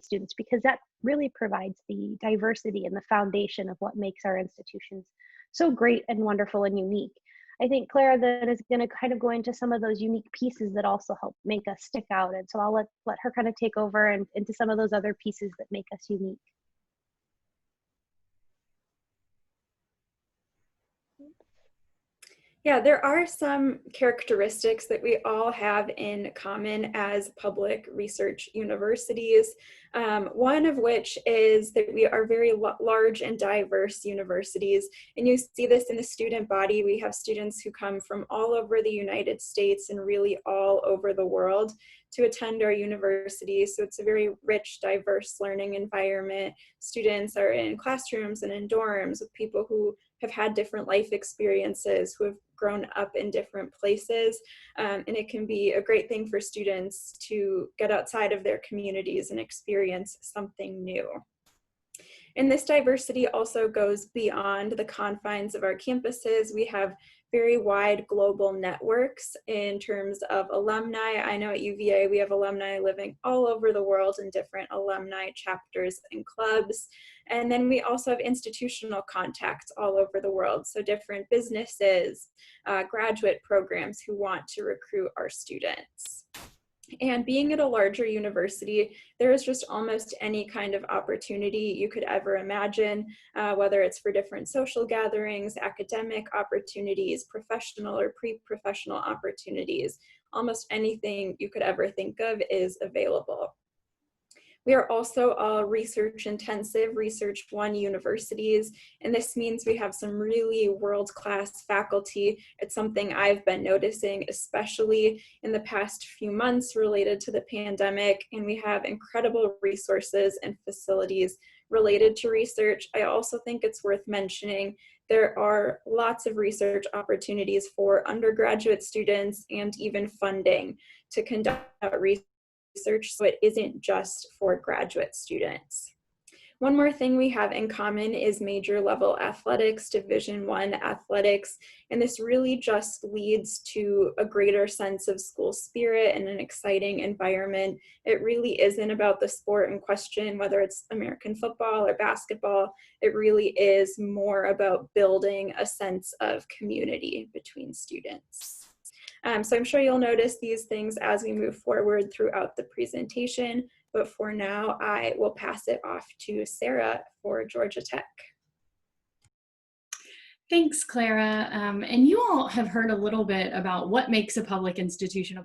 students, because that really provides the diversity and the foundation of what makes our institutions so great and wonderful and unique. I think Clara then is going to kind of go into some of those unique pieces that also help make us stick out. And so I'll let her kind of take over and into some of those other pieces that make us unique. Yeah, there are some characteristics that we all have in common as public research universities. One of which is that we are very large and diverse universities. And you see this in the student body. We have students who come from all over the United States and really all over the world to attend our university. So it's a very rich, diverse learning environment. Students are in classrooms and in dorms with people who have had different life experiences, who have grown up in different places. And it can be a great thing for students to get outside of their communities and experience something new. And this diversity also goes beyond the confines of our campuses. We have very wide global networks in terms of alumni. I know at UVA we have alumni living all over the world in different alumni chapters and clubs. And then we also have institutional contacts all over the world. So different businesses, graduate programs who want to recruit our students. And being at a larger university, there is just almost any kind of opportunity you could ever imagine, whether it's for different social gatherings, academic opportunities, professional or pre-professional opportunities. Almost anything you could ever think of is available. We are also all research-intensive, Research One universities, and this means we have some really world-class faculty. It's something I've been noticing, especially in the past few months related to the pandemic, and we have incredible resources and facilities related to research. I also think it's worth mentioning there are lots of research opportunities for undergraduate students and even funding to conduct research. So it isn't just for graduate students. One more thing we have in common is major level athletics, Division I athletics, and this really just leads to a greater sense of school spirit and an exciting environment. It really isn't about the sport in question, whether it's American football or basketball. It really is more about building a sense of community between students. So I'm sure you'll notice these things as we move forward throughout the presentation, but for now, I will pass it off to Sarah for Georgia Tech. Thanks, Clara. And you all have heard a little bit about what makes a public institution,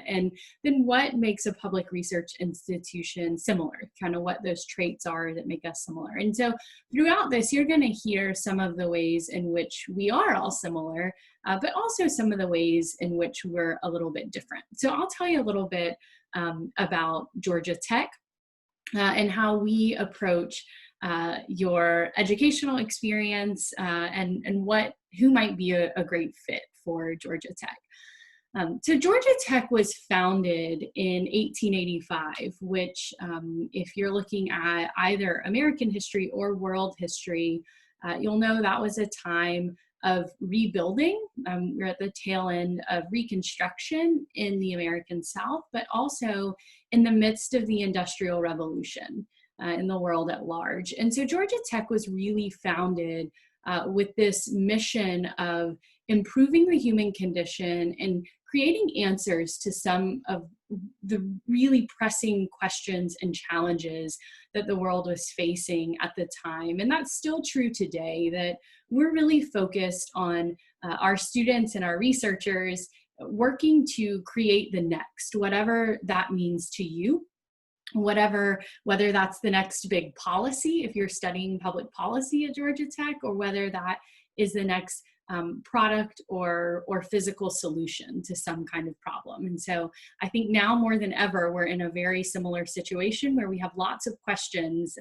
and then what makes a public research institution similar, kind of what those traits are that make us similar. And so throughout this, you're going to hear some of the ways in which we are all similar, but also some of the ways in which we're a little bit different. So I'll tell you a little bit about Georgia Tech and how we approach your educational experience and who might be a great fit for Georgia Tech. So Georgia Tech was founded in 1885, which if you're looking at either American history or world history, you'll know that was a time of rebuilding. We're at the tail end of Reconstruction in the American South, but also in the midst of the Industrial Revolution in the world at large. And so Georgia Tech was really founded with this mission of improving the human condition and creating answers to some of the really pressing questions and challenges that the world was facing at the time. And that's still true today, that we're really focused on our students and our researchers working to create the next, whatever that means to you. Whether that's the next big policy, if you're studying public policy at Georgia Tech, or whether that is the next product or physical solution to some kind of problem. And so I think now more than ever, we're in a very similar situation where we have lots of questions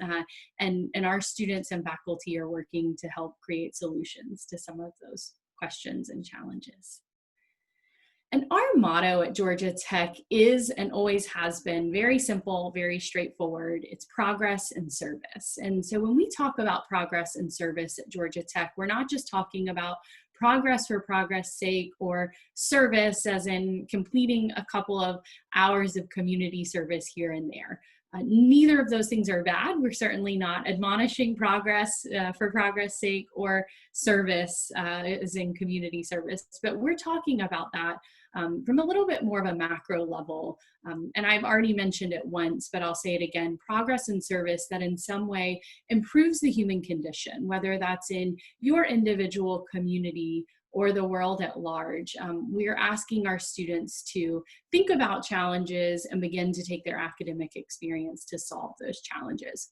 and our students and faculty are working to help create solutions to some of those questions and challenges. And our motto at Georgia Tech is and always has been very simple, very straightforward. It's progress and service. And so when we talk about progress and service at Georgia Tech, we're not just talking about progress for progress sake or service as in completing a couple of hours of community service here and there. Neither of those things are bad. We're certainly not admonishing progress for progress sake or service as in community service, but we're talking about that from a little bit more of a macro level. And I've already mentioned it once, but I'll say it again, progress and service that in some way improves the human condition, whether that's in your individual community or the world at large. We are asking our students to think about challenges and begin to take their academic experience to solve those challenges.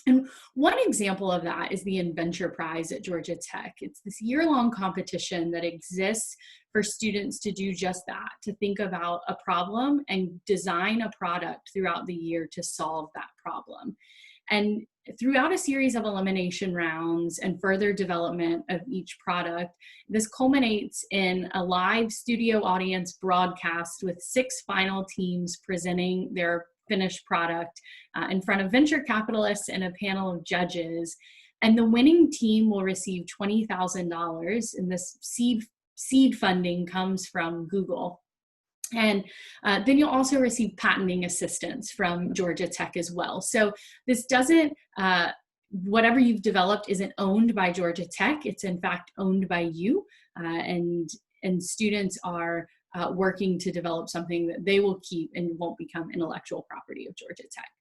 And one example of that is the Inventure Prize at Georgia Tech. It's this year-long competition that exists for students to do just that, to think about a problem and design a product throughout the year to solve that problem. And throughout a series of elimination rounds and further development of each product, this culminates in a live studio audience broadcast with 6 final teams presenting their finished product in front of venture capitalists and a panel of judges. And the winning team will receive $20,000, and this seed funding comes from Google. And then you'll also receive patenting assistance from Georgia Tech as well. So this doesn't, whatever you've developed isn't owned by Georgia Tech. It's in fact owned by you, and students are working to develop something that they will keep and won't become intellectual property of Georgia Tech.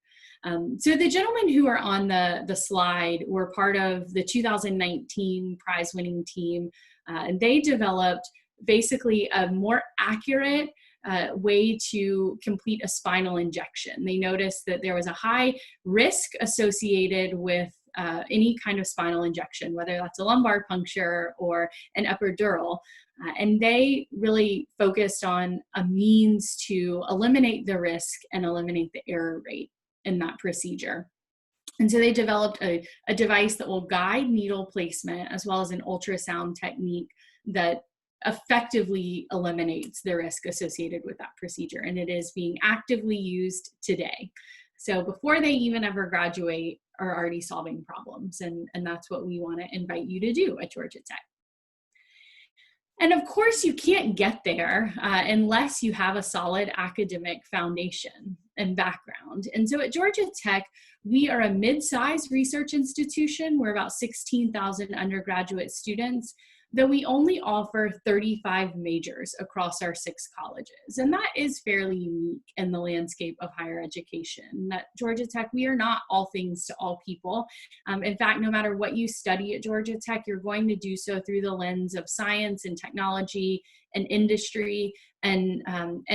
So the gentlemen who are on the slide were part of the 2019 prize-winning team, and they developed basically a more accurate way to complete a spinal injection. They noticed that there was a high risk associated with any kind of spinal injection, whether that's a lumbar puncture or an epidural. And they really focused on a means to eliminate the risk and eliminate the error rate in that procedure. And so they developed a device that will guide needle placement as well as an ultrasound technique that effectively eliminates the risk associated with that procedure. And it is being actively used today. So before they even ever graduate, are already solving problems. And that's what we want to invite you to do at Georgia Tech. And of course, you can't get there unless you have a solid academic foundation and background. And so at Georgia Tech, we are a mid-sized research institution. We're about 16,000 undergraduate students, though we only offer 35 majors across our 6 colleges. And that is fairly unique in the landscape of higher education. At Georgia Tech, we are not all things to all people. In fact, no matter what you study at Georgia Tech, you're going to do so through the lens of science and technology and industry, and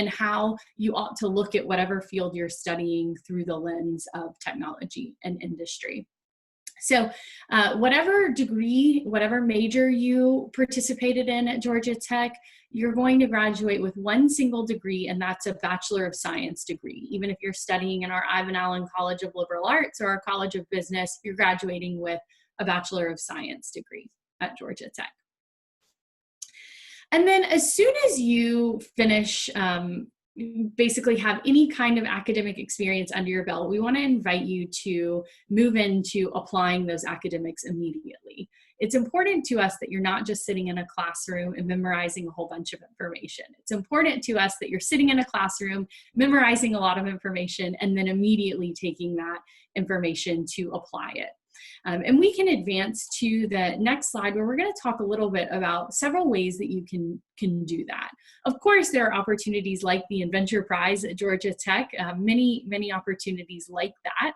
how you ought to look at whatever field you're studying through the lens of technology and industry. So whatever degree, whatever major you participated in at Georgia Tech, you're going to graduate with one single degree, and that's a Bachelor of Science degree. Even if you're studying in our Ivan Allen College of Liberal Arts or our College of Business, you're graduating with a Bachelor of Science degree at Georgia Tech. And then as soon as you finish basically have any kind of academic experience under your belt, we want to invite you to move into applying those academics immediately. It's important to us that you're not just sitting in a classroom and memorizing a whole bunch of information. It's important to us that you're sitting in a classroom, memorizing a lot of information, and then immediately taking that information to apply it. And we can advance to the next slide where we're going to talk a little bit about several ways that you can do that. Of course, there are opportunities like the Inventure Prize at Georgia Tech, many opportunities like that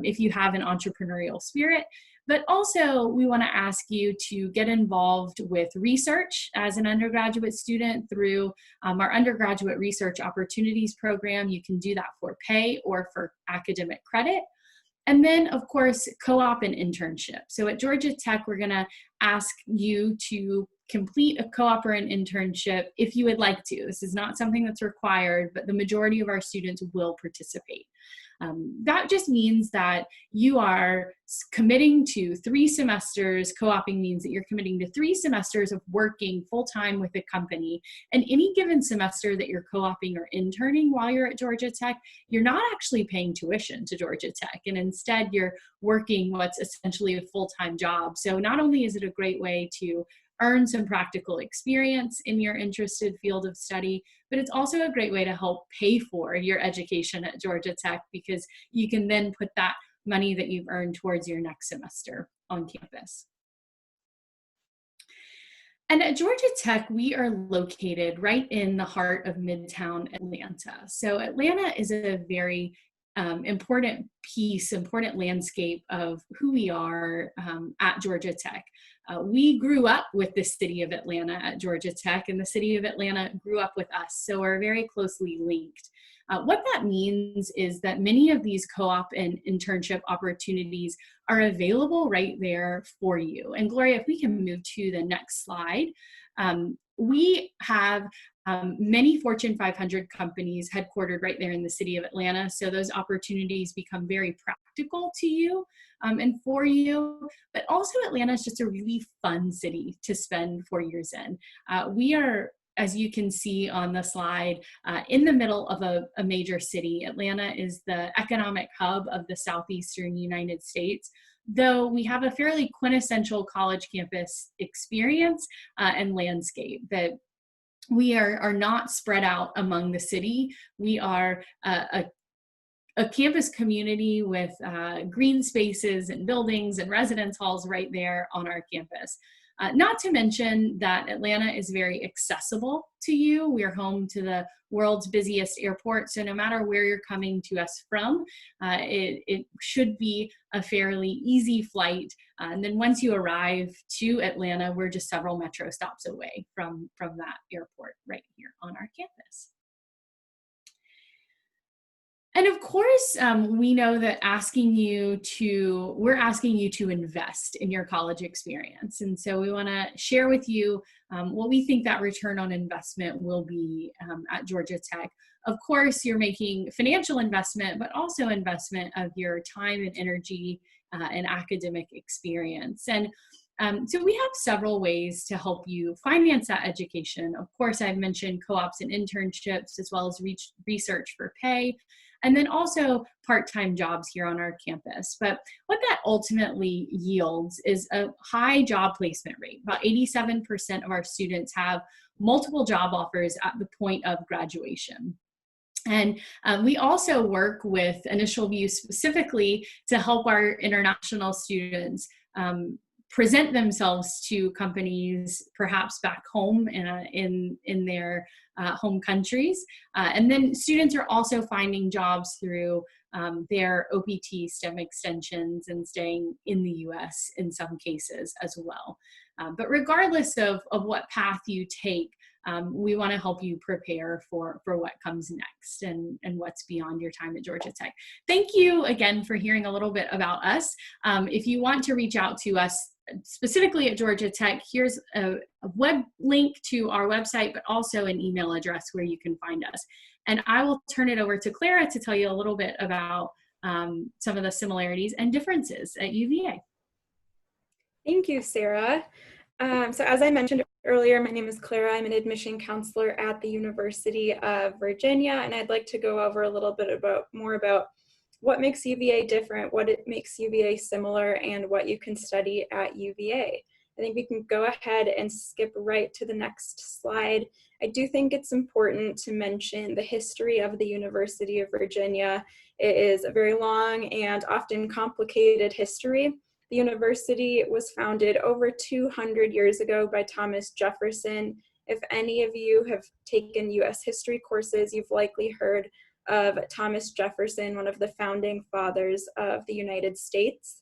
if you have an entrepreneurial spirit. But also, we want to ask you to get involved with research as an undergraduate student through our undergraduate research opportunities program. You can do that for pay or for academic credit. And then, of course, co-op and internship. So at Georgia Tech, we're going to ask you to complete a co-op or an internship if you would like to. This is not something that's required, but the majority of our students will participate. That just means that you are committing to 3 semesters. Co-oping means that you're committing to 3 semesters of working full-time with a company. And any given semester that you're co-oping or interning while you're at Georgia Tech, you're not actually paying tuition to Georgia Tech. And instead, you're working what's essentially a full-time job. So not only is it a great way to earn some practical experience in your interested field of study, but it's also a great way to help pay for your education at Georgia Tech, because you can then put that money that you've earned towards your next semester on campus. And at Georgia Tech, we are located right in the heart of Midtown Atlanta. So Atlanta is a very important landscape of who we are at Georgia Tech. We grew up with the city of Atlanta at Georgia Tech, and the city of Atlanta grew up with us, so we're very closely linked. What that means is that many of these co-op and internship opportunities are available right there for you. And Gloria, if we can move to the next slide. We have many Fortune 500 companies headquartered right there in the city of Atlanta, so those opportunities become very practical to you and for you. But also Atlanta is just a really fun city to spend 4 years in. We are, as you can see on the slide, in the middle of a major city. Atlanta is the economic hub of the southeastern United States, though we have a fairly quintessential college campus experience and landscape that we are not spread out among the city. We are a campus community with green spaces and buildings and residence halls right there on our campus. Not to mention that Atlanta is very accessible to you. We are home to the world's busiest airport, so no matter where you're coming to us from, it should be a fairly easy flight. And then once you arrive to Atlanta, we're just several metro stops away from that airport right here on our campus. And of course, we know that we're asking you to invest in your college experience. And so we want to share with you what we think that return on investment will be at Georgia Tech. Of course, you're making financial investment, but also investment of your time and energy and academic experience. And so we have several ways to help you finance that education. Of course, I've mentioned co-ops and internships, as well as research for pay, and then also part-time jobs here on our campus. But what that ultimately yields is a high job placement rate. About 87% of our students have multiple job offers at the point of graduation. And we also work with InitialView specifically to help our international students present themselves to companies perhaps back home in their home countries. And then students are also finding jobs through their OPT STEM extensions and staying in the US in some cases as well. But regardless of what path you take, we want to help you prepare for what comes next and what's beyond your time at Georgia Tech. Thank you again for hearing a little bit about us. If you want to reach out to us specifically at Georgia Tech, here's a web link to our website, but also an email address where you can find us. And I will turn it over to Clara to tell you a little bit about some of the similarities and differences at UVA. Thank you, Sarah. So as I mentioned earlier, my name is Clara. I'm an admission counselor at the University of Virginia, and I'd like to go over a little bit more about what makes UVA different, what it makes UVA similar, and what you can study at UVA. I think we can go ahead and skip right to the next slide. I do think it's important to mention the history of the University of Virginia. It is a very long and often complicated history. The university was founded over 200 years ago by Thomas Jefferson. If any of you have taken US history courses, you've likely heard of Thomas Jefferson, one of the founding fathers of the United States.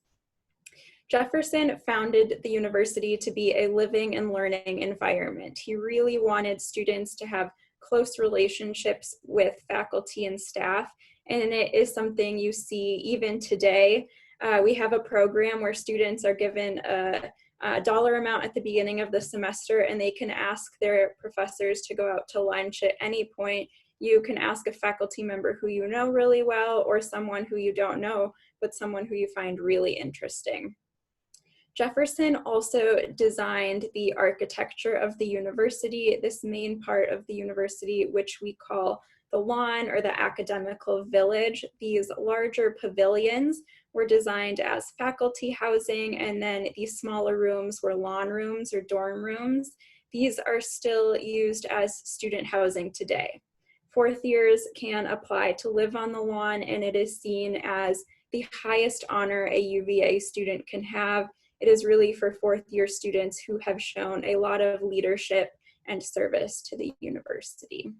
Jefferson founded the university to be a living and learning environment. He really wanted students to have close relationships with faculty and staff, and it is something you see even today. We have a program where students are given a dollar amount at the beginning of the semester, and they can ask their professors to go out to lunch at any point. You can ask a faculty member who you know really well, or someone who you don't know, but someone who you find really interesting. Jefferson also designed the architecture of the university, this main part of the university, which we call the lawn or the academical village. These larger pavilions were designed as faculty housing, and then these smaller rooms were lawn rooms or dorm rooms. These are still used as student housing today. Fourth years can apply to live on the lawn, and it is seen as the highest honor a UVA student can have. It is really for fourth year students who have shown a lot of leadership and service to the university.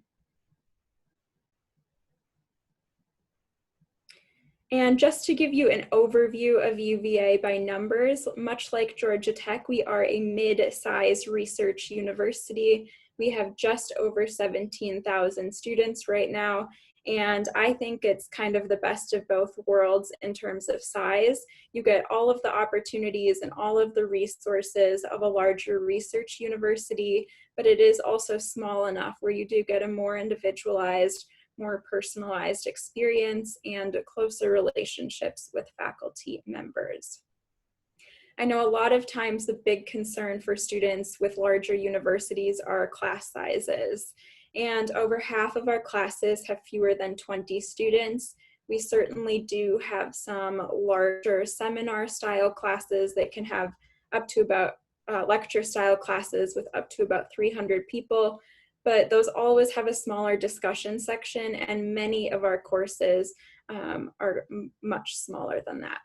And just to give you an overview of UVA by numbers, much like Georgia Tech, we are a mid-sized research university. We have just over 17,000 students right now, and I think it's kind of the best of both worlds in terms of size. You get all of the opportunities and all of the resources of a larger research university, but it is also small enough where you do get a more individualized, more personalized experience and closer relationships with faculty members. I know a lot of times the big concern for students with larger universities are class sizes, and over half of our classes have fewer than 20 students. We certainly do have some larger seminar style classes that can have up to about lecture style classes with up to about 300 people, but those always have a smaller discussion section, and many of our courses are much smaller than that.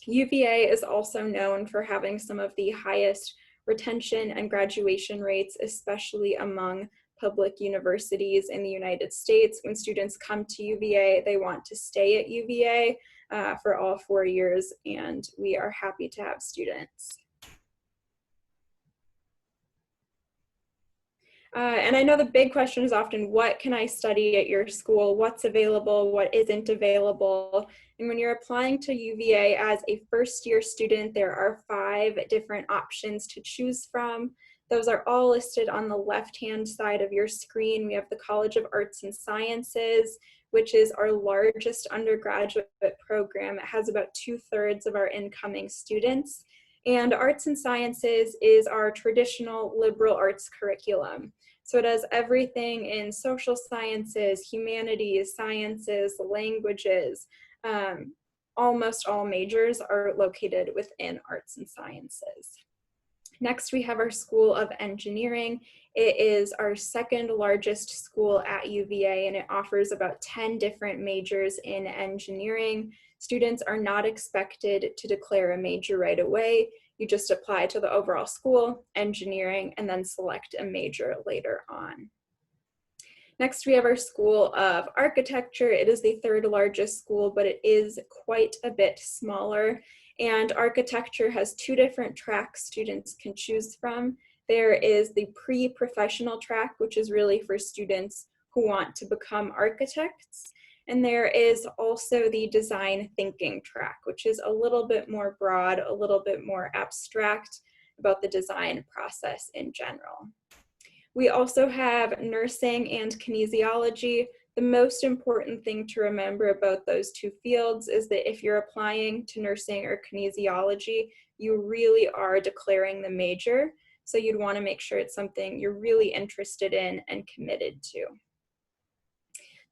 UVA is also known for having some of the highest retention and graduation rates, especially among public universities in the United States. When students come to UVA, they want to stay at UVA for all 4 years, and we are happy to have students. And I know the big question is often, what can I study at your school? What's available? What isn't available? And when you're applying to UVA as a first-year student, there are 5 different options to choose from. Those are all listed on the left-hand side of your screen. We have the College of Arts and Sciences, which is our largest undergraduate program. It has about 2/3 of our incoming students. And Arts and Sciences is our traditional liberal arts curriculum. So it has everything in social sciences, humanities, sciences, languages. Almost all majors are located within Arts and Sciences. Next, we have our School of Engineering. It is our second largest school at UVA, and it offers about 10 different majors in engineering. Students are not expected to declare a major right away. You just apply to the overall school, engineering, and then select a major later on. Next, we have our School of Architecture. It is the 3rd largest school, but it is quite a bit smaller. And architecture has 2 different tracks students can choose from. There is the pre-professional track, which is really for students who want to become architects. And there is also the design thinking track, which is a little bit more broad, a little bit more abstract about the design process in general. We also have nursing and kinesiology. The most important thing to remember about those 2 fields is that if you're applying to nursing or kinesiology, you really are declaring the major. So you'd want to make sure it's something you're really interested in and committed to.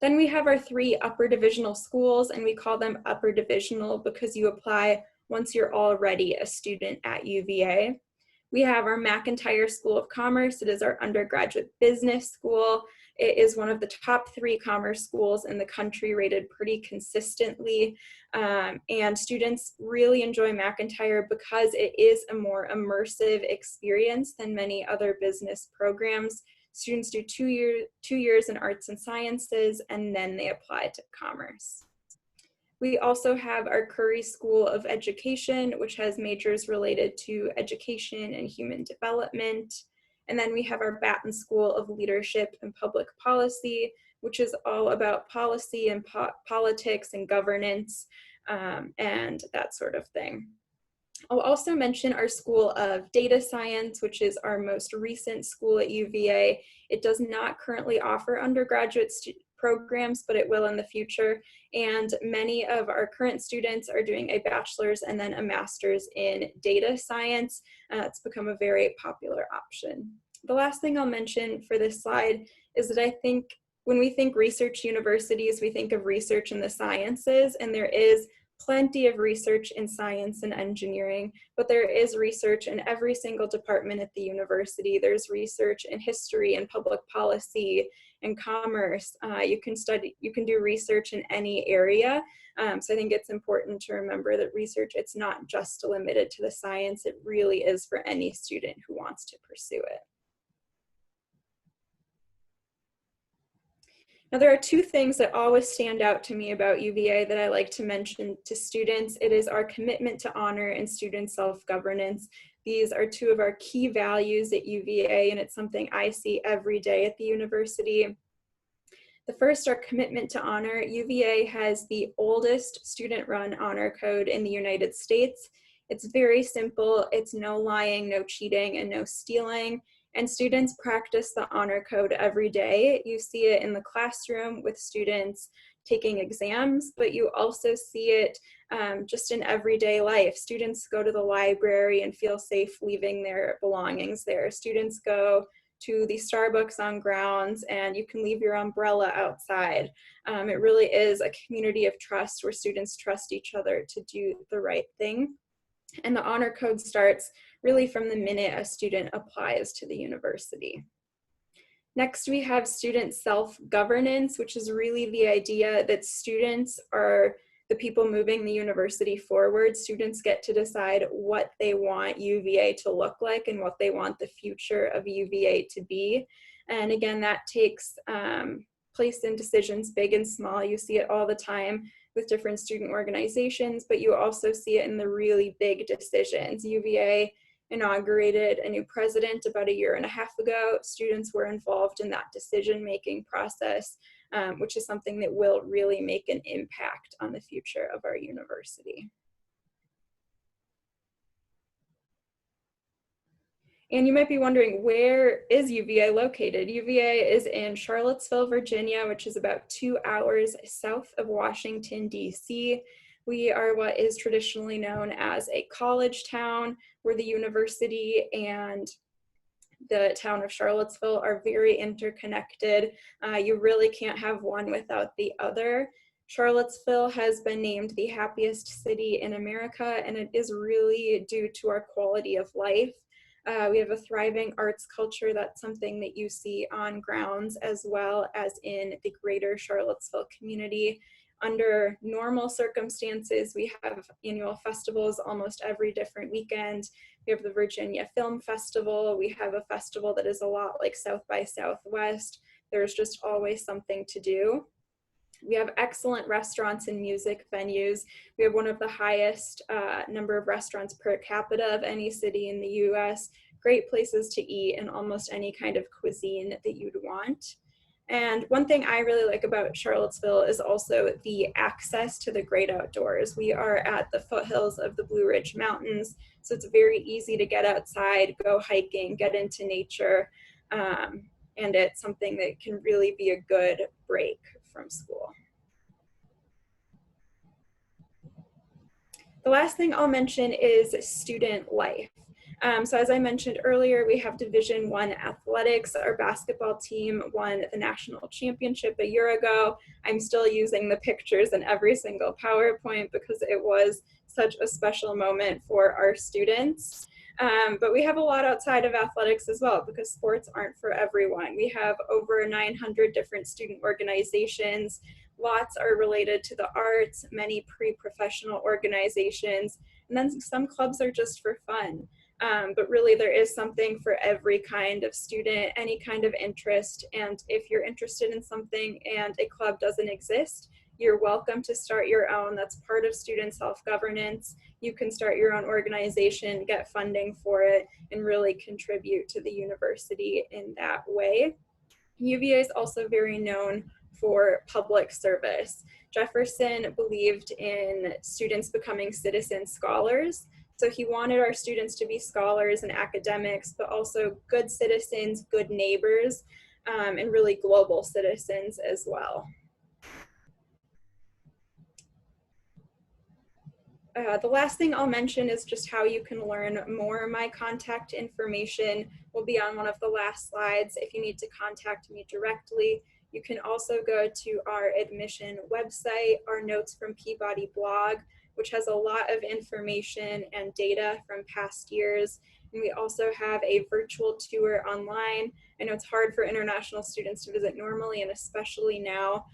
Then we have our 3 upper divisional schools, and we call them upper divisional because you apply once you're already a student at UVA. We have our McIntire School of Commerce. It is our undergraduate business school. It is one of the top 3 commerce schools in the country, rated pretty consistently. And students really enjoy McIntire because it is a more immersive experience than many other business programs. Students do 2 years in arts and sciences, and then they apply to commerce. We also have our Curry School of Education, which has majors related to education and human development. And then we have our Batten School of Leadership and Public Policy, which is all about policy and politics and governance and that sort of thing. I'll also mention our School of Data Science, which is our most recent school at UVA. It does not currently offer undergraduate programs, but it will in the future. And many of our current students are doing a bachelor's and then a master's in data science. It's become a very popular option. The last thing I'll mention for this slide is that I think When we think research universities, we think of research in the sciences, and there is plenty of research in science and engineering, but there is research in every single department at the university. There's research in history and public policy and commerce. You can do research in any area. So I think it's important to remember that research, it's not just limited to the science, it really is for any student who wants to pursue it. Now, there are two things that always stand out to me about UVA that I like to mention to students. It is our commitment to honor and student self-governance. These are two of our key values at UVA, and it's something I see every day at the university. The first, our commitment to honor. UVA has the oldest student-run honor code in the United States. It's very simple. It's no lying, no cheating, and no stealing. And students practice the honor code every day. You see it in the classroom with students taking exams, but you also see it just in everyday life. Students go to the library and feel safe leaving their belongings there. Students go to the Starbucks on grounds and you can leave your umbrella outside. It really is a community of trust where students trust each other to do the right thing. And the honor code starts really from the minute a student applies to the university. Next, we have student self-governance, which is really the idea that students are the people moving the university forward. Students get to decide what they want UVA to look like and what they want the future of UVA to be. And again, that takes place in decisions big and small. You see it all the time with different student organizations, but you also see it in the really big decisions. UVA inaugurated a new president about 1.5 years ago. Students were involved in that decision-making process, which is something that will really make an impact on the future of our university. And you might be wondering, where is UVA located? UVA is in Charlottesville, Virginia, which is about 2 hours south of Washington, D.C. We are what is traditionally known as a college town, where the university and the town of Charlottesville are very interconnected. You really can't have one without the other. Charlottesville has been named the happiest city in America, and it is really due to our quality of life. We have a thriving arts culture. That's something that you see on grounds as well as in the greater Charlottesville community. Under normal circumstances, we have annual festivals almost every different weekend. We have the Virginia Film Festival. We have a festival that is a lot like South by Southwest. There's just always something to do. We have excellent restaurants and music venues. We have one of the highest number of restaurants per capita of any city in the US. Great places to eat and almost any kind of cuisine that you'd want. And one thing I really like about Charlottesville is also the access to the great outdoors. We are at the foothills of the Blue Ridge Mountains, so it's very easy to get outside, go hiking, get into nature, and it's something that can really be a good break from school. The last thing I'll mention is student life. So as I mentioned earlier, we have Division I athletics. Our basketball team won the national championship 1 year ago. I'm still using the pictures in every single PowerPoint because it was such a special moment for our students. But we have a lot outside of athletics as well because sports aren't for everyone. We have over 900 different student organizations. Lots are related to the arts, many pre-professional organizations, and then some clubs are just for fun. But really there is something for every kind of student, any kind of interest, and if you're interested in something and a club doesn't exist, you're welcome to start your own. That's part of student self-governance. You can start your own organization, get funding for it, and really contribute to the university in that way. UVA is also very known for public service. Jefferson believed in students becoming citizen scholars. So he wanted our students to be scholars and academics, but also good citizens, good neighbors, and really global citizens as well. The last thing I'll mention is just how you can learn more. My contact information will be on one of the last slides. If you need to contact me directly, You can also go to our admission website, our Notes from Peabody blog, which has a lot of information and data from past years. And we also have a virtual tour online. I know it's hard for international students to visit normally, and especially now.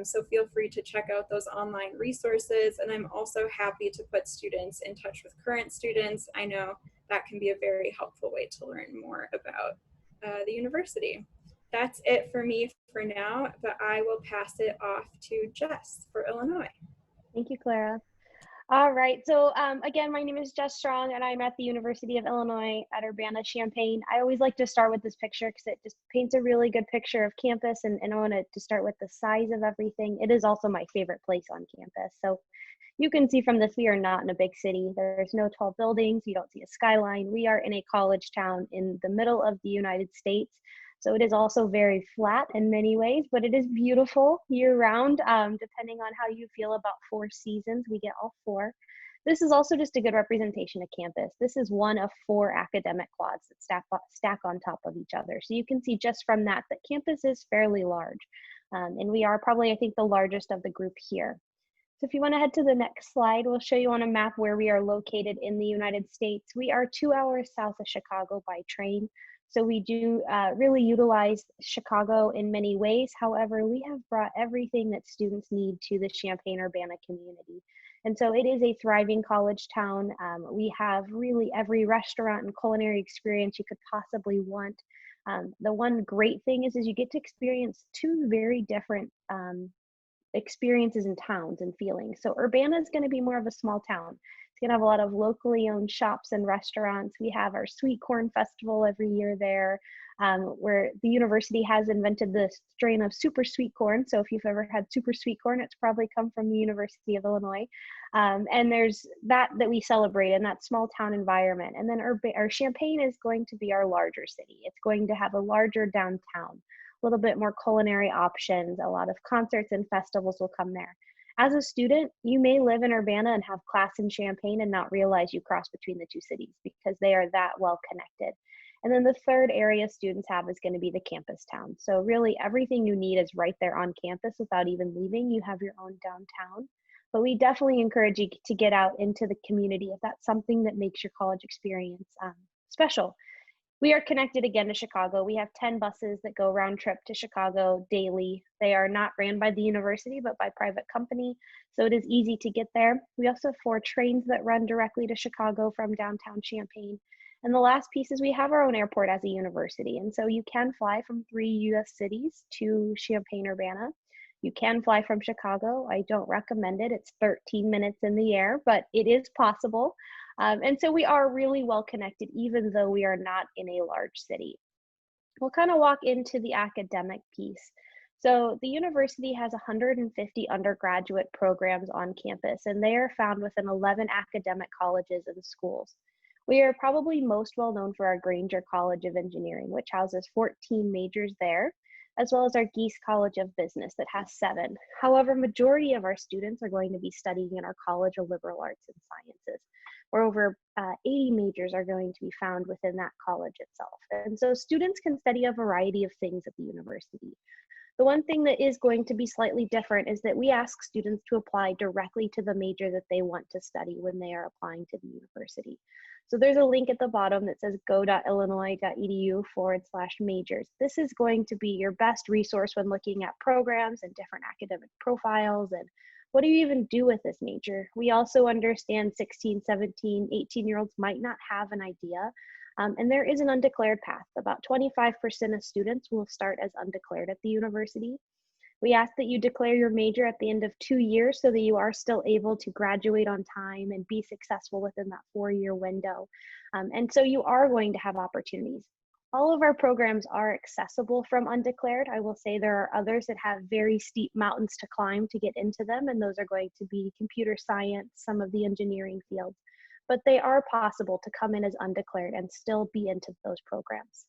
So feel free to check out those online resources. And I'm also happy to put students in touch with current students. I know that can be a very helpful way to learn more about the university. That's it for me for now, but I will pass it off to Jess for Illinois. Thank you, Clara. All right, so again, my name is Jess Strong, and I'm at the University of Illinois at Urbana-Champaign. I always like to start with this picture because it just paints a really good picture of campus, and I wanted to start with the size of everything. It is also my favorite place on campus. So you can see from this, we are not in a big city. There's no tall buildings. You don't see a skyline. We are in a college town in the middle of the United States. So it is also very flat in many ways, but it is beautiful year round, depending on how you feel about 4 seasons. We get all 4. This is also just a good representation of campus. This is one of 4 academic quads that stack on top of each other. So you can see just from that campus is fairly large. And we are probably, I think, the largest of the group here. So if you want to head to the next slide, we'll show you on a map where we are located in the United States. We are 2 hours south of Chicago by train. So we do really utilize Chicago in many ways. However, we have brought everything that students need to the Champaign-Urbana community. And so it is a thriving college town. We have really every restaurant and culinary experience you could possibly want. The one great thing is you get to experience 2 very different experiences in towns and feelings. So Urbana is going to be more of a small town. It's going to have a lot of locally owned shops and restaurants. We have our Sweet Corn Festival every year there, where the university has invented the strain of super sweet corn. So if you've ever had super sweet corn, it's probably come from the University of Illinois. And there's that we celebrate in that small town environment. And then our Champaign is going to be our larger city. It's going to have a larger downtown, a little bit more culinary options. A lot of concerts and festivals will come there. As a student, you may live in Urbana and have class in Champaign and not realize you cross between the 2 cities because they are that well connected. And then the third area students have is going to be the campus town. So really everything you need is right there on campus without even leaving. You have your own downtown. But we definitely encourage you to get out into the community if that's something that makes your college experience special. We are connected again to Chicago. We have 10 buses that go round trip to Chicago daily. They are not ran by the university, but by private company. So it is easy to get there. We also have 4 trains that run directly to Chicago from downtown Champaign. And the last piece is we have our own airport as a university. And so you can fly from 3 US cities to Champaign-Urbana. You can fly from Chicago. I don't recommend it. It's 13 minutes in the air, but it is possible. And so we are really well connected, even though we are not in a large city. We'll kind of walk into the academic piece. So the university has 150 undergraduate programs on campus, and they are found within 11 academic colleges and schools. We are probably most well known for our Granger College of Engineering, which houses 14 majors there, as well as our Geese College of Business that has 7. However, majority of our students are going to be studying in our College of Liberal Arts and Sciences, where over 80 majors are going to be found within that college itself. And so students can study a variety of things at the university. The one thing that is going to be slightly different is that we ask students to apply directly to the major that they want to study when they are applying to the university. So there's a link at the bottom that says go.illinois.edu/majors. This is going to be your best resource when looking at programs and different academic profiles and what do you even do with this major? We also understand 16, 17, 18-year-olds might not have an idea. And there is an undeclared path. About 25% of students will start as undeclared at the university. We ask that you declare your major at the end of 2 years so that you are still able to graduate on time and be successful within that 4-year window. And so you are going to have opportunities. All of our programs are accessible from undeclared. I will say there are others that have very steep mountains to climb to get into them, and those are going to be computer science, some of the engineering fields. But they are possible to come in as undeclared and still be into those programs.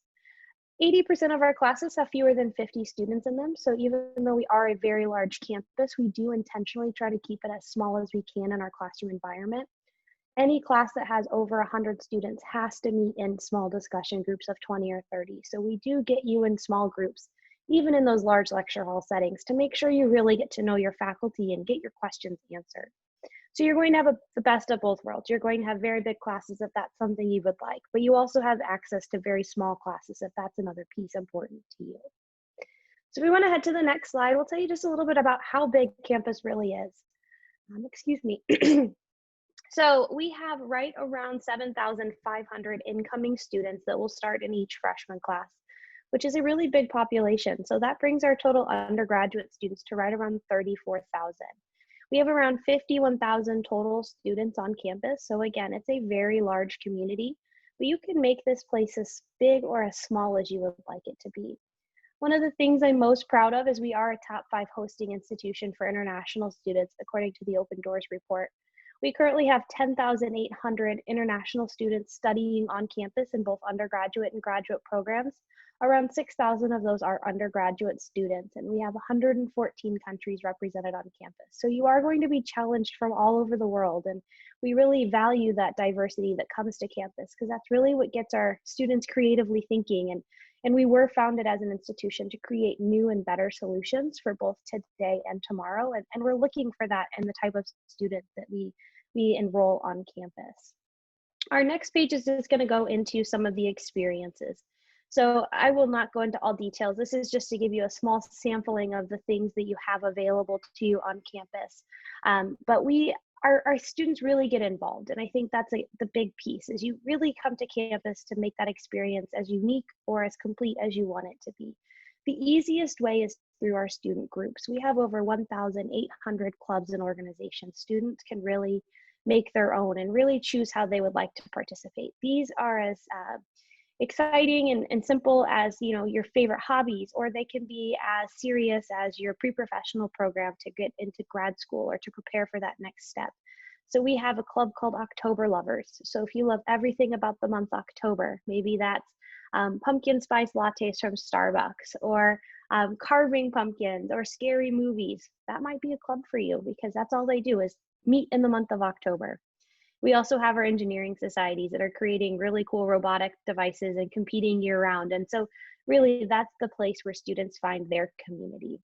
80% of our classes have fewer than 50 students in them. So even though we are a very large campus, we do intentionally try to keep it as small as we can in our classroom environment. Any class that has over 100 students has to meet in small discussion groups of 20 or 30. So we do get you in small groups. even in those large lecture hall settings, to make sure you really get to know your faculty and get your questions answered. So you're going to have the best of both worlds. You're going to have very big classes if that's something you would like, but you also have access to very small classes if that's another piece important to you. So we want to head to the next slide. We'll tell you just a little bit about how big campus really is. Excuse me. So we have right around 7,500 incoming students that will start in each freshman class, which is a really big population. So that brings our total undergraduate students to right around 34,000. We have around 51,000 total students on campus. So again, it's a very large community, but you can make this place as big or as small as you would like it to be. One of the things I'm most proud of is we are a top 5 hosting institution for international students, according to the Open Doors report. We currently have 10,800 international students studying on campus in both undergraduate and graduate programs. Around 6,000 of those are undergraduate students, and we have 114 countries represented on campus. So you are going to be challenged from all over the world, and we really value that diversity that comes to campus, because that's really what gets our students creatively thinking. And we were founded as an institution to create new and better solutions for both today and tomorrow, and we're looking for that in the type of student that we enroll on campus. Our next page is just going to go into some of the experiences. So I will not go into all details. This is just to give you a small sampling of the things that you have available to you on campus. But our students really get involved. And I think that's the big piece, is you really come to campus to make that experience as unique or as complete as you want it to be. The easiest way is through our student groups. We have over 1,800 clubs and organizations. Students can really make their own and really choose how they would like to participate. These are as exciting and simple as, you know, your favorite hobbies, or they can be as serious as your pre-professional program to get into grad school or to prepare for that next step. So we have a club called October Lovers. So if you love everything about the month October, maybe that's pumpkin spice lattes from Starbucks, or carving pumpkins, or scary movies, that might be a club for you, because that's all they do is meet in the month of October. We also have our engineering societies that are creating really cool robotic devices and competing year round. And so really that's the place where students find their community.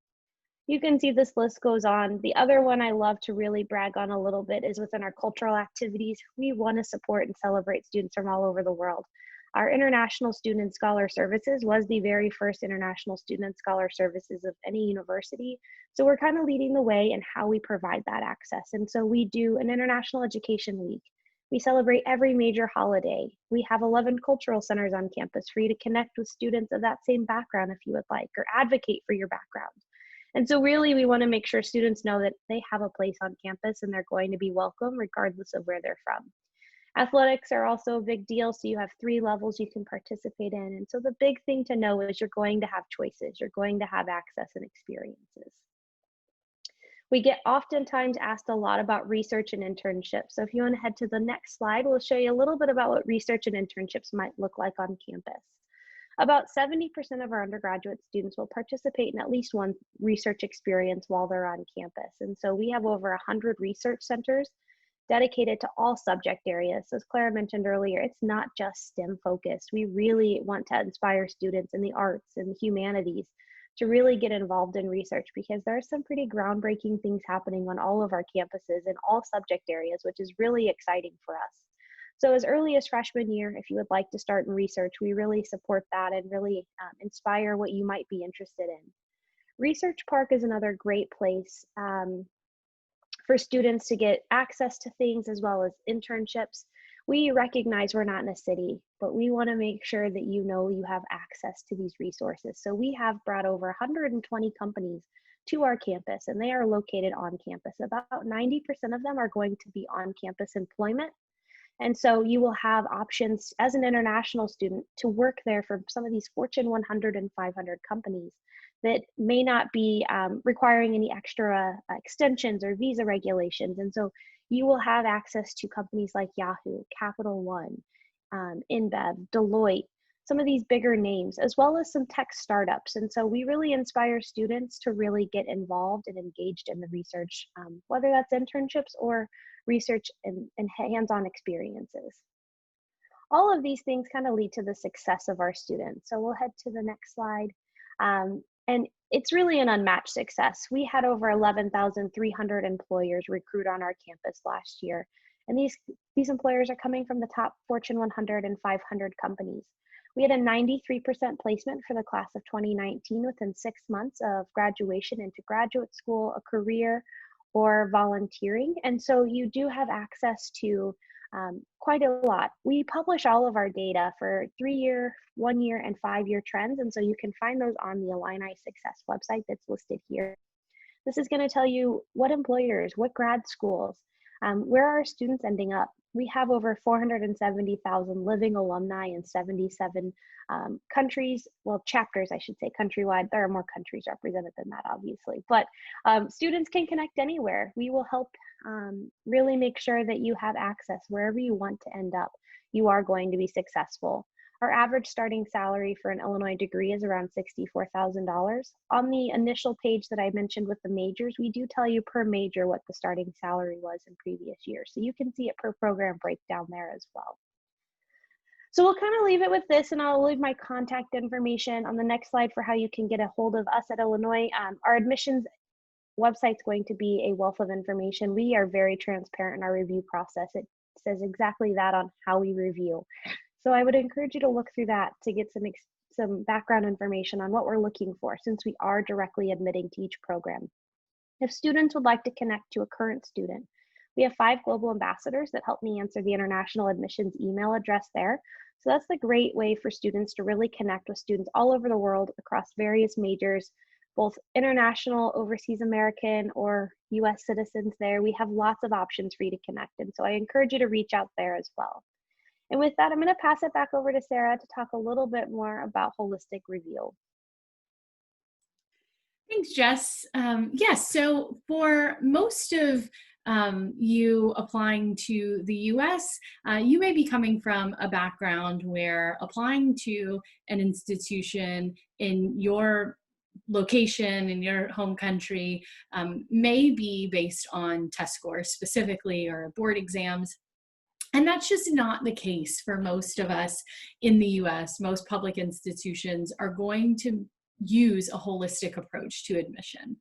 You can see this list goes on. The other one I love to really brag on a little bit is within our cultural activities. We want to support and celebrate students from all over the world. Our International Student Scholar Services was the very first International Student Scholar Services of any university. So we're kind of leading the way in how we provide that access. And so we do an International Education Week. We celebrate every major holiday. We have 11 cultural centers on campus for you to connect with students of that same background if you would like, or advocate for your background. And so really we want to make sure students know that they have a place on campus and they're going to be welcome regardless of where they're from. Athletics are also a big deal, so you have 3 levels you can participate in. And so the big thing to know is you're going to have choices, you're going to have access and experiences. We get oftentimes asked a lot about research and internships. So if you want to head to the next slide, we'll show you a little bit about what research and internships might look like on campus. About 70% of our undergraduate students will participate in at least one research experience while they're on campus. And so we have over 100 research centers dedicated to all subject areas. So as Clara mentioned earlier, it's not just STEM focused. We really want to inspire students in the arts and the humanities to really get involved in research, because there are some pretty groundbreaking things happening on all of our campuses in all subject areas, which is really exciting for us. So as early as freshman year, if you would like to start in research, we really support that and really inspire what you might be interested in. Research Park is another great place for students to get access to things as well as internships. We recognize we're not in a city, but we want to make sure that you know you have access to these resources. So we have brought over 120 companies to our campus, and they are located on campus. About 90% of them are going to be on campus employment. And so you will have options as an international student to work there for some of these Fortune 100 and 500 companies that may not be requiring any extra extensions or visa regulations. And so you will have access to companies like Yahoo, Capital One, InBev, Deloitte, some of these bigger names, as well as some tech startups. And so we really inspire students to really get involved and engaged in the research, whether that's internships or research and hands-on experiences. All of these things kind of lead to the success of our students. So we'll head to the next slide. And it's really an unmatched success. We had over 11,300 employers recruit on our campus last year. And these employers are coming from the top Fortune 100 and 500 companies. We had a 93% placement for the class of 2019 within 6 months of graduation into graduate school, a career, or volunteering. And so you do have access to quite a lot. We publish all of our data for 3-year, 1-year, and 5-year trends. And so you can find those on the Illini Success website that's listed here. This is going to tell you what employers, what grad schools, where are students ending up. We have over 470,000 living alumni in 77 countries, well, chapters, I should say, countrywide. There are more countries represented than that, obviously, but students can connect anywhere. We will help really make sure that you have access wherever you want to end up. You are going to be successful. Our average starting salary for an Illinois degree is around $64,000. On the initial page that I mentioned with the majors, we do tell you per major what the starting salary was in previous years. So you can see it per program breakdown there as well. So we'll kind of leave it with this, and I'll leave my contact information on the next slide for how you can get a hold of us at Illinois. Our admissions website's going to be a wealth of information. We are very transparent in our review process. It says exactly that on how we review. So I would encourage you to look through that to get some background information on what we're looking for, since we are directly admitting to each program. If students would like to connect to a current student, we have 5 global ambassadors that help me answer the international admissions email address there. So that's the great way for students to really connect with students all over the world across various majors, both international, overseas American, or US citizens there. We have lots of options for you to connect. And so I encourage you to reach out there as well. And with that, I'm going to pass it back over to Sarah to talk a little bit more about holistic review. Thanks, Jess. Yes, so for most of you applying to the US, you may be coming from a background where applying to an institution in your location in your home country may be based on test scores specifically or board exams. And that's just not the case for most of us in the US. Most public institutions are going to use a holistic approach to admission.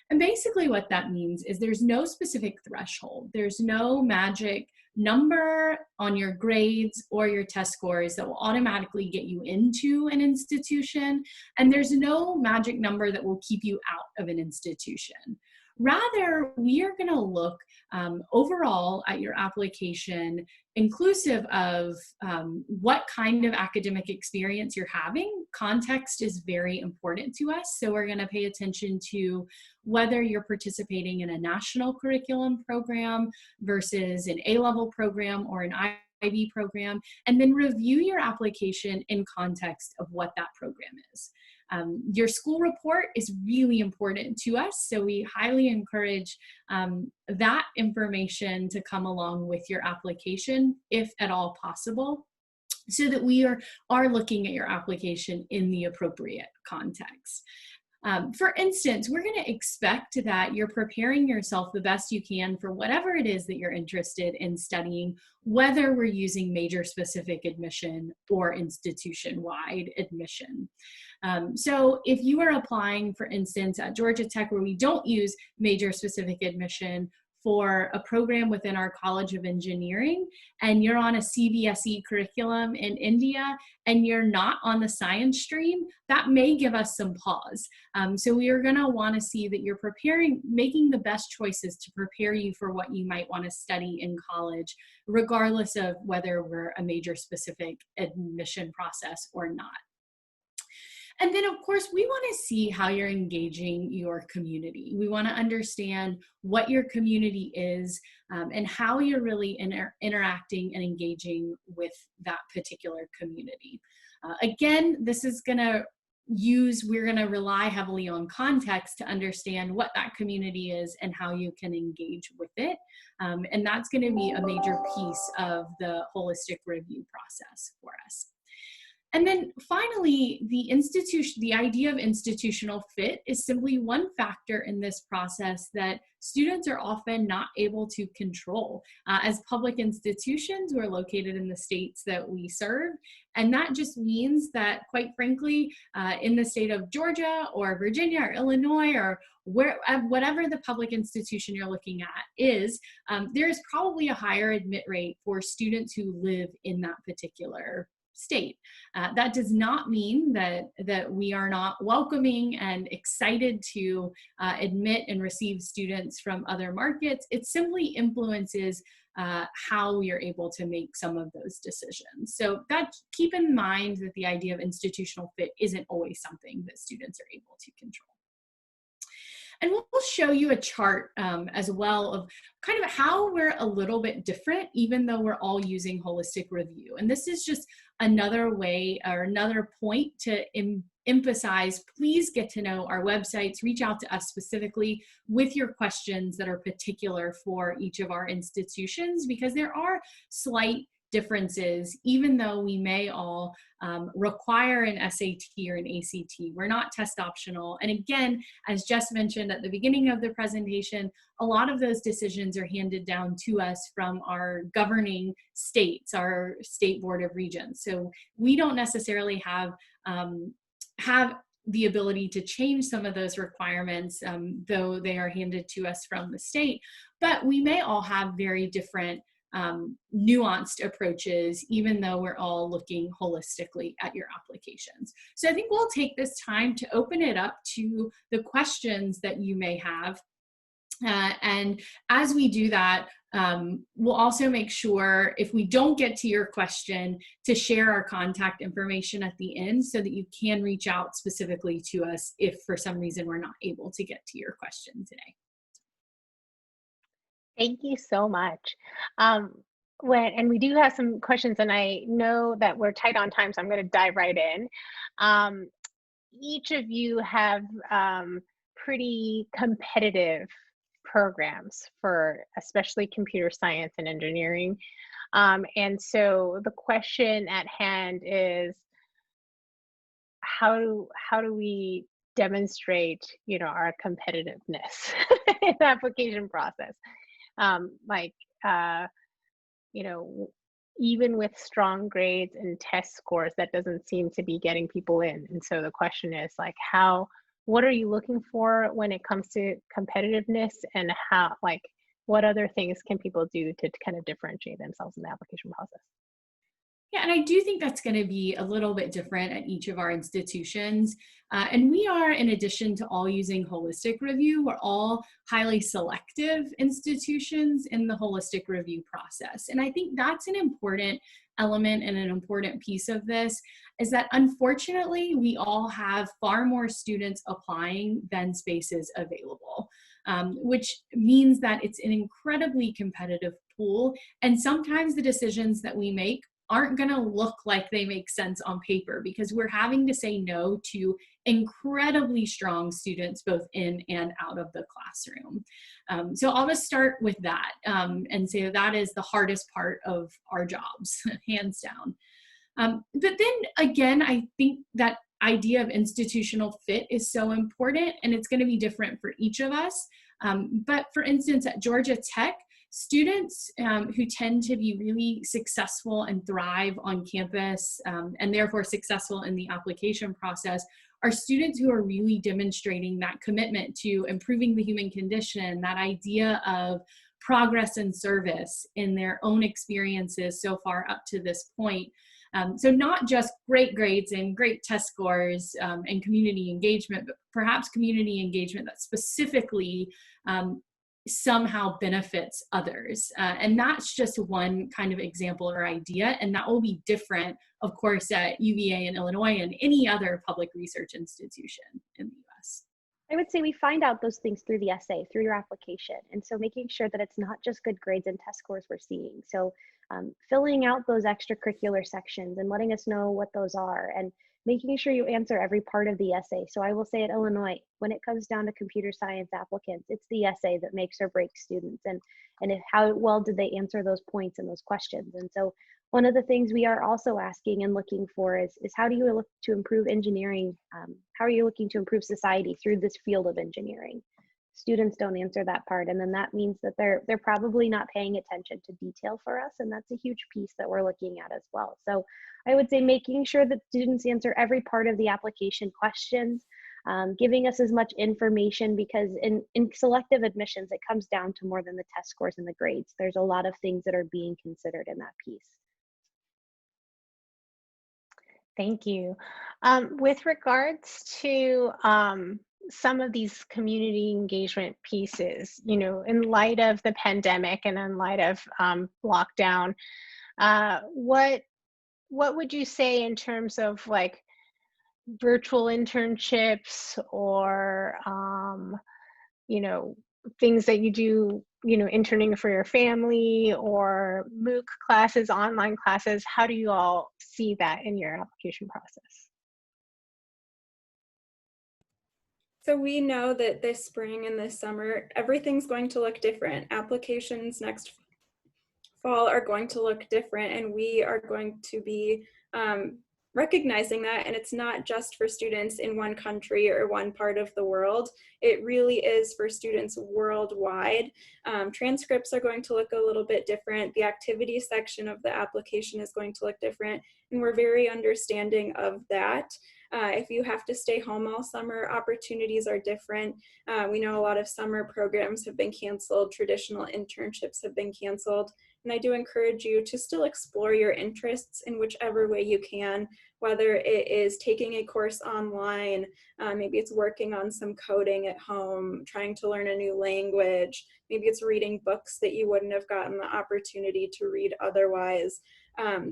And basically what that means is there's no specific threshold. There's no magic number on your grades or your test scores that will automatically get you into an institution. And there's no magic number that will keep you out of an institution. Rather, we are going to look overall at your application, inclusive of what kind of academic experience you're having. Context is very important to us, so we're going to pay attention to whether you're participating in a national curriculum program versus an A-level program or an IB program, and then review your application in context of what that program is. Your school report is really important to us, so we highly encourage that information to come along with your application, if at all possible, so that we are looking at your application in the appropriate context. For instance, we're going to expect that you're preparing yourself the best you can for whatever it is that you're interested in studying, whether we're using major-specific admission or institution-wide admission. So if you are applying, for instance, at Georgia Tech, where we don't use major-specific admission for a program within our College of Engineering, and you're on a CBSE curriculum in India, and you're not on the science stream, that may give us some pause. So we are going to want to see that you're making the best choices to prepare you for what you might want to study in college, regardless of whether we're a major-specific admission process or not. And then, of course, we want to see how you're engaging your community. We want to understand what your community is and how you're really interacting and engaging with that particular community. Again, this is going to we're going to rely heavily on context to understand what that community is and how you can engage with it. And that's going to be a major piece of the holistic review process for us. And then finally, the idea of institutional fit is simply one factor in this process that students are often not able to control. As public institutions, we're located in the states that we serve, and that just means that, quite frankly, in the state of Georgia or Virginia or Illinois or whatever the public institution you're looking at is, there is probably a higher admit rate for students who live in that particular state. That does not mean that we are not welcoming and excited to admit and receive students from other markets. It simply influences how we are able to make some of those decisions. So keep in mind that the idea of institutional fit isn't always something that students are able to control. And we'll show you a chart as well of kind of how we're a little bit different, even though we're all using holistic review. And this is just another way or another point to emphasize, please get to know our websites, reach out to us specifically with your questions that are particular for each of our institutions, because there are slight differences, even though we may all require an SAT or an ACT. We're not test optional. And again, as Jess mentioned at the beginning of the presentation, a lot of those decisions are handed down to us from our governing states, our state board of regents. So we don't necessarily have the ability to change some of those requirements, though they are handed to us from the state. But we may all have very different nuanced approaches, even though we're all looking holistically at your applications. So I think we'll take this time to open it up to the questions that you may have. And as we do that, we'll also make sure, if we don't get to your question, to share our contact information at the end so that you can reach out specifically to us if for some reason we're not able to get to your question today. Thank you so much. And we do have some questions, and I know that we're tight on time, so I'm going to dive right in. Each of you have pretty competitive programs for especially computer science and engineering. And so the question at hand is, how do we demonstrate, our competitiveness in the application process? Even with strong grades and test scores, that doesn't seem to be getting people in. And so the question is what are you looking for when it comes to competitiveness, and what other things can people do to kind of differentiate themselves in the application process? Yeah, and I do think that's going to be a little bit different at each of our institutions. And we are, in addition to all using holistic review, we're all highly selective institutions in the holistic review process. And I think that's an important element and an important piece of this, is that unfortunately, we all have far more students applying than spaces available, which means that it's an incredibly competitive pool. And sometimes the decisions that we make aren't going to look like they make sense on paper, because we're having to say no to incredibly strong students both in and out of the classroom. So I'll just start with that and say that is the hardest part of our jobs, hands down. But then again, I think that idea of institutional fit is so important, and it's going to be different for each of us. But for instance, at Georgia Tech, students who tend to be really successful and thrive on campus and therefore successful in the application process are students who are really demonstrating that commitment to improving the human condition, that idea of progress and service in their own experiences so far up to this point. So not just great grades and great test scores and community engagement, but perhaps community engagement that specifically somehow benefits others. And that's just one kind of example or idea. And that will be different, of course, at UVA in Illinois and any other public research institution in the US. I would say we find out those things through the essay, through your application. And so making sure that it's not just good grades and test scores we're seeing. So filling out those extracurricular sections and letting us know what those are, and making sure you answer every part of the essay. So I will say at Illinois, when it comes down to computer science applicants, it's the essay that makes or breaks students, and how well did they answer those points and those questions. And so One of the things we are also asking and looking for is how do you look to improve engineering? How are you looking to improve society through this field of engineering? Students don't answer that part, and then that means that they're probably not paying attention to detail for us, and that's a huge piece that we're looking at as well. So I would say making sure that students answer every part of the application questions, giving us as much information, because in selective admissions, it comes down to more than the test scores and the grades. There's a lot of things that are being considered in that piece. Thank you. With regards to some of these community engagement pieces, you know, in light of the pandemic and in light of lockdown, what would you say in terms of like virtual internships or you know, things that you do, you know, interning for your family or MOOC classes, online classes? How do you all see that in your application process? So we know that this spring and this summer, everything's going to look different. Applications next fall are going to look different, and we are going to be recognizing that. And it's not just for students in one country or one part of the world. It really is for students worldwide. Transcripts are going to look a little bit different. The activity section of the application is going to look different, and we're very understanding of that. If you have to stay home all summer, opportunities are different. We know a lot of summer programs have been canceled, traditional internships have been canceled, and I do encourage you to still explore your interests in whichever way you can, whether it is taking a course online, maybe it's working on some coding at home, trying to learn a new language, maybe it's reading books that you wouldn't have gotten the opportunity to read otherwise.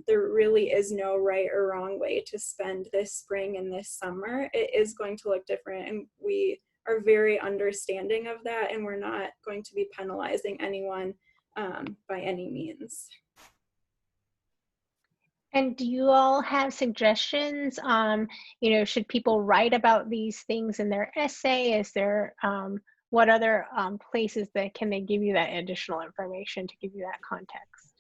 There really is no right or wrong way to spend this spring and this summer. It is going to look different, and we are very understanding of that, and we're not going to be penalizing anyone by any means. And do you all have suggestions? You know, should people write about these things in their essay? Is there, what other places that can they give you that additional information to give you that context?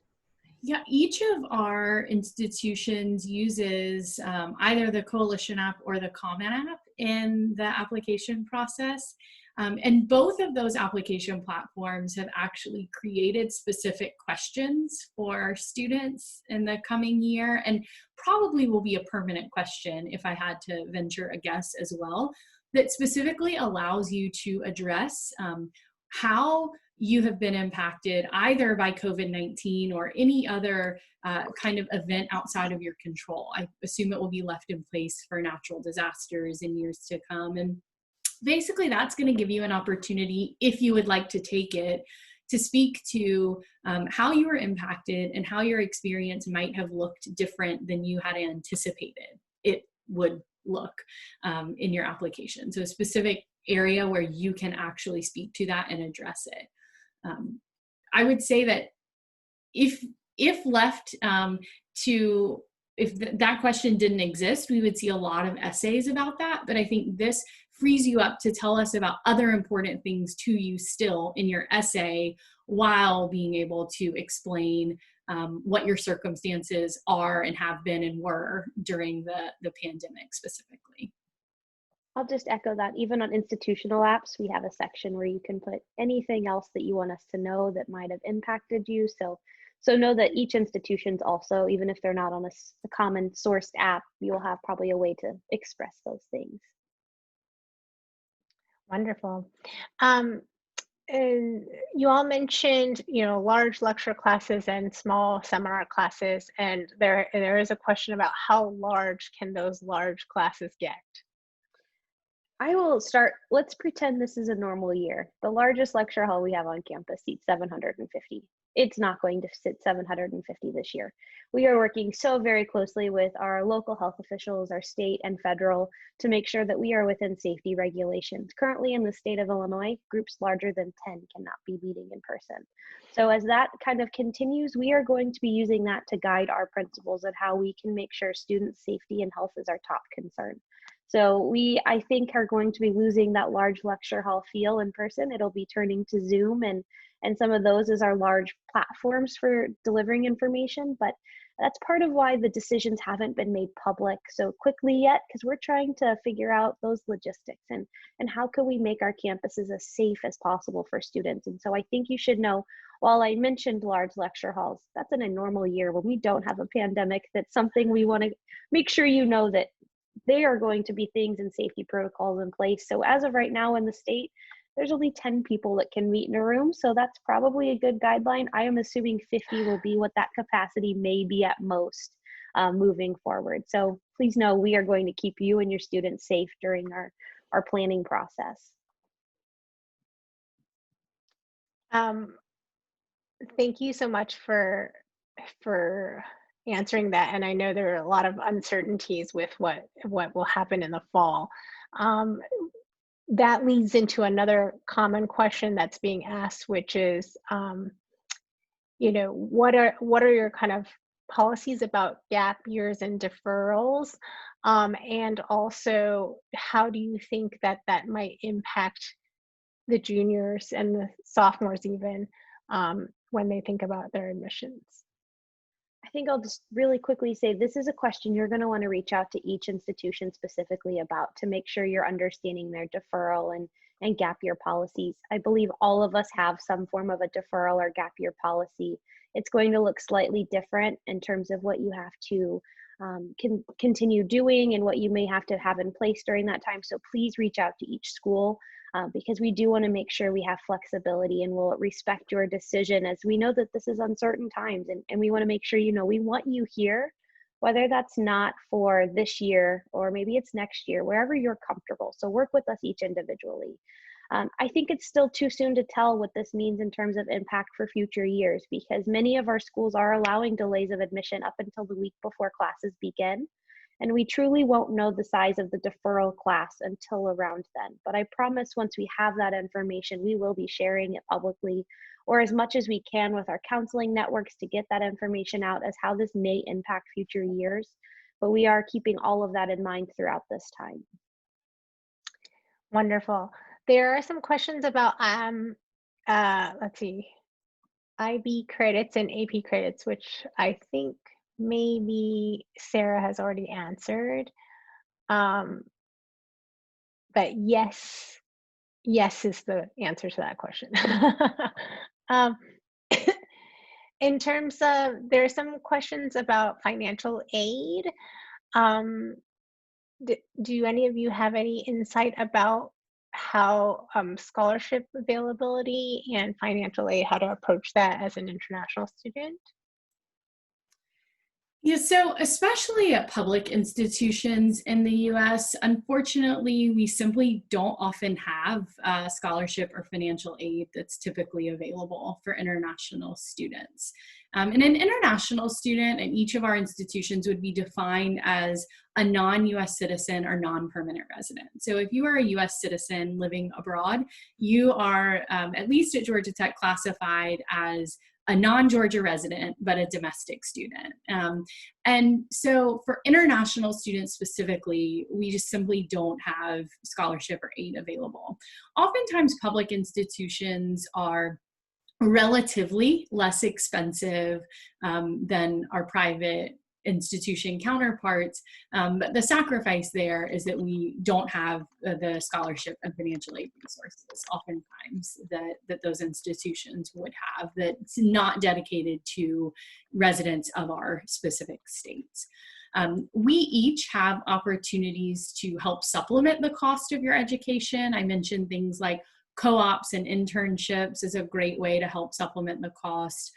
Yeah, each of our institutions uses either the Coalition app or the Common app in the application process. And both of those application platforms have actually created specific questions for students in the coming year, and probably will be a permanent question if I had to venture a guess as well, that specifically allows you to address how you have been impacted either by COVID-19 or any other kind of event outside of your control. I assume it will be left in place for natural disasters in years to come. And basically that's going to give you an opportunity, if you would like to take it, to speak to how you were impacted and how your experience might have looked different than you had anticipated it would look in your application. So a specific area where you can actually speak to that and address it. I would say that if left if that question didn't exist, we would see a lot of essays about that. But I think this frees you up to tell us about other important things to you still in your essay, while being able to explain what your circumstances are and have been and were during the pandemic specifically. I'll just echo that. Even on institutional apps, we have a section where you can put anything else that you want us to know that might have impacted you. So know that each institution's also, even if they're not on a common sourced app, you'll have probably a way to express those things. Wonderful. And you all mentioned, you know, large lecture classes and small seminar classes, and there is a question about how large can those large classes get? I will start, let's pretend this is a normal year. The largest lecture hall we have on campus seats 750. It's not going to sit 750 this year. We are working so very closely with our local health officials, our state and federal, to make sure that we are within safety regulations. Currently in the state of Illinois, groups larger than 10 cannot be meeting in person. So as that kind of continues, we are going to be using that to guide our principals of how we can make sure students' safety and health is our top concern. So we, I think, are going to be losing that large lecture hall feel in person. It'll be turning to Zoom, and some of those as our large platforms for delivering information. But That's part of why the decisions haven't been made public so quickly yet, because we're trying to figure out those logistics and how can we make our campuses as safe as possible for students. And so I think you should know, while I mentioned large lecture halls, that's in a normal year when we don't have a pandemic. That's something we want to make sure you know, that they are going to be things and safety protocols in place. So as of right now in the state, there's only 10 people that can meet in a room. So that's probably a good guideline. I am assuming 50 will be what that capacity may be at most moving forward. So please know we are going to keep you and your students safe during our planning process. Thank you so much for answering that. And I know there are a lot of uncertainties with what will happen in the fall. That leads into another common question that's being asked, which is, what are your kind of policies about gap years and deferrals? And also, how do you think that might impact the juniors and the sophomores even when they think about their admissions? I think I'll just really quickly say this is a question you're going to want to reach out to each institution specifically about to make sure you're understanding their deferral and gap year policies. I believe all of us have some form of a deferral or gap year policy. It's going to look slightly different in terms of what you have to continue doing and what you may have to have in place during that time. So please reach out to each school because we do want to make sure we have flexibility and we'll respect your decision, as we know that this is uncertain times, and we want to make sure we want you here, whether that's not for this year or maybe it's next year, wherever you're comfortable. So work with us each individually. I think it's still too soon to tell what this means in terms of impact for future years, because many of our schools are allowing delays of admission up until the week before classes begin. And we truly won't know the size of the deferral class until around then. But I promise once we have that information, we will be sharing it publicly, or as much as we can with our counseling networks to get that information out as how this may impact future years. But we are keeping all of that in mind throughout this time. Wonderful. There are some questions about, let's see, IB credits and AP credits, which I think maybe Sarah has already answered. But yes is the answer to that question. In terms of, there are some questions about financial aid. Do any of you have any insight about how scholarship availability and financial aid, how to approach that as an international student? Yeah, so especially at public institutions in the US, unfortunately, we simply don't often have scholarship or financial aid that's typically available for international students. And an international student in each of our institutions would be defined as a non-US citizen or non-permanent resident. So if you are a US citizen living abroad, you are, at least at Georgia Tech, classified as a non-Georgia resident, but a domestic student. And so for international students specifically, we just simply don't have scholarship or aid available. Oftentimes public institutions are relatively less expensive than our private institution counterparts, but the sacrifice there is that we don't have the scholarship and financial aid resources oftentimes that those institutions would have, that's not dedicated to residents of our specific states. We each have opportunities to help supplement the cost of your education. I mentioned things like co-ops and internships is a great way to help supplement the cost.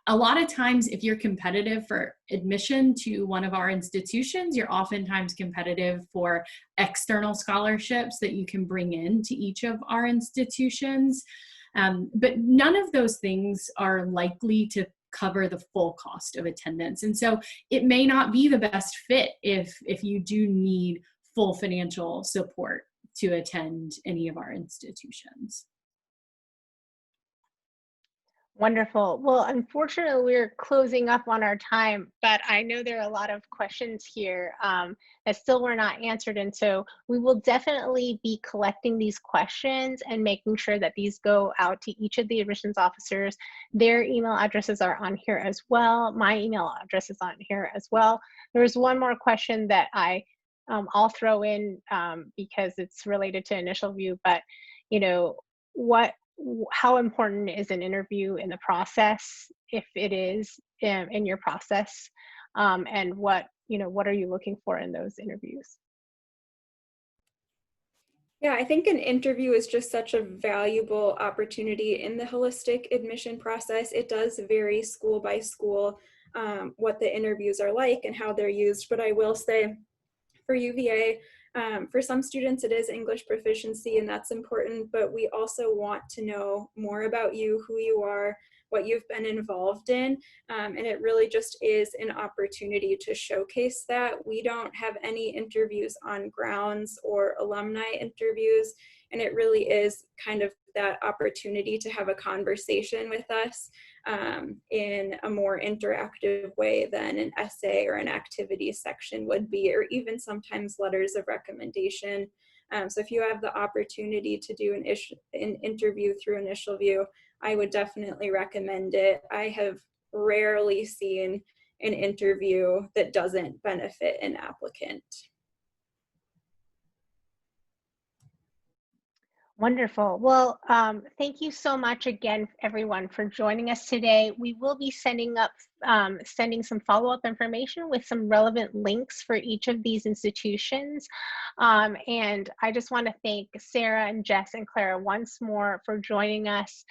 A lot of times, if you're competitive for admission to one of our institutions, you're oftentimes competitive for external scholarships that you can bring in to each of our institutions. But none of those things are likely to cover the full cost of attendance. And so it may not be the best fit if you do need full financial support to attend any of our institutions. Wonderful. Well, unfortunately, we're closing up on our time, but I know there are a lot of questions here that still were not answered. And so we will definitely be collecting these questions and making sure that these go out to each of the admissions officers. Their email addresses are on here as well. My email address is on here as well. There's one more question that I'll throw in because it's related to InitialView, but you know, how important is an interview in the process, if it is in your process, and what are you looking for in those interviews? Yeah, I think an interview is just such a valuable opportunity in the holistic admission process. It does vary school by school what the interviews are like and how they're used, but I will say for UVA, for some students, it is English proficiency, and that's important, but we also want to know more about you, who you are, what you've been involved in, and it really just is an opportunity to showcase that. We don't have any interviews on grounds or alumni interviews, and it really is kind of that opportunity to have a conversation with us in a more interactive way than an essay or an activity section would be, or even sometimes letters of recommendation. So if you have the opportunity to do an interview through InitialView, I would definitely recommend it. I have rarely seen an interview that doesn't benefit an applicant. Wonderful. Well, thank you so much again, everyone, for joining us today. We will be sending some follow-up information with some relevant links for each of these institutions. And I just want to thank Sarah and Jess and Clara once more for joining us,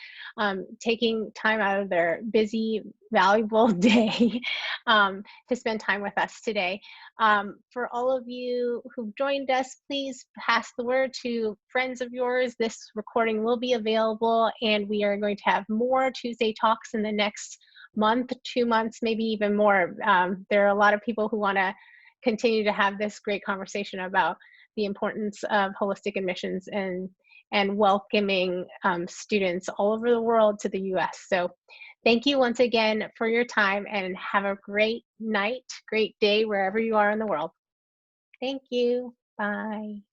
taking time out of their busy, valuable day to spend time with us today. For all of you who've joined us, please pass the word to friends of yours. This recording will be available, and we are going to have more Tuesday Talks in the next month, 2 months, maybe even more. There are a lot of people who want to continue to have this great conversation about the importance of holistic admissions and welcoming students all over the world to the US. So thank you once again for your time, and have a great night, great day, wherever you are in the world. Thank you. Bye.